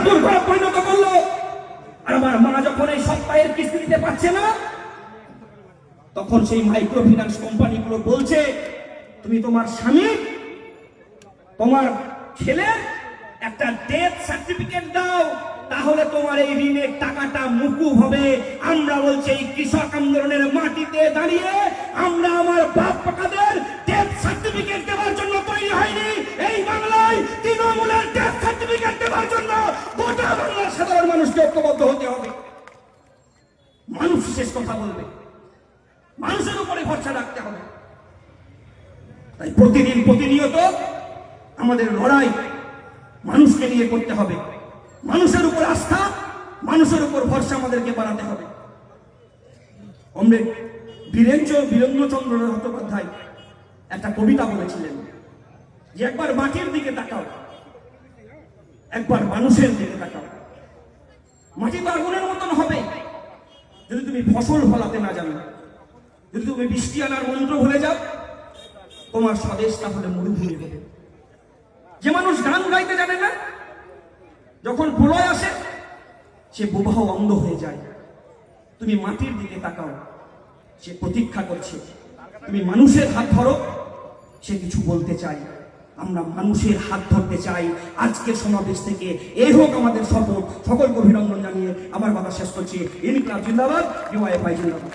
হাঁটুর ঘরে পরিণত করলো। আর আমার মা যখন এই সপ্তাহের কিস্তি দিতে পারছে না, তখন সেই মাইক্রো ফিন্যান্স কোম্পানিগুলো বলছে, তুমি তোমার স্বামী, তোমার ছেলের একটা ডেথ সার্টিফিকেট দাও, তাহলে তোমার এই ঋণের টাকাটা মুকুব হবে। আমরা বলছি এই কৃষক আন্দোলনের মাটিতে দাঁড়িয়ে আমরা আমার বাপ কাকাদের ডেথ সার্টিফিকেট দেওয়ার জন্য তৈরি হয়নি। এই বাংলায় তৃণমূলের ডেথ সার্টিফিকেট দেওয়ার জন্য গোটা বাংলার সাধারণ মানুষকে ঐক্যবদ্ধ হতে হবে। মানুষ শেষ কথা বলবে, মানুষের উপরে ভরসা রাখতে হবে। তাই প্রতিদিন প্রতিনিয়ত আমাদের লড়াই মানুষকে নিয়ে করতে হবে। মানুষের উপর আস্থা, মানুষের উপর ভরসা আমাদেরকে বাড়াতে হবে। কমরেড বীরেন্দ্রচন্দ্র চট্টোপাধ্যায় একটা কবিতা বলেছিলেন যে একবার মাটির দিকে তাকাও, একবার মানুষের দিকে তাকাও। মাটি তো আগুনের মতন হবে যদি তুমি ফসল ফলাতে না জানো। যদি তুমি বৃষ্টি আনার মন্ত্র ভুলে যাও, তোমার স্বদেশ তাহলে মরুভূমি হবে। যে মানুষ গান গাইতে জানে না, যখন প্রলয় আসে সে বোবাহ অন্ধ হয়ে যায়। তুমি মাটির দিকে তাকাও, সে প্রতীক্ষা করছে। তুমি মানুষের হাত ধরো, সে কিছু বলতে চাই। আমরা মানুষের হাত ধরতে চাই। আজকের সমাবেশ থেকে এই হোক আমাদের শপথ। সকলকে অভিনন্দন জানিয়ে আমার কথা শেষ করছি। ইনকিলাব জিন্দাবাদ, ডিওয়াইএফআই জিন্দাবাদ।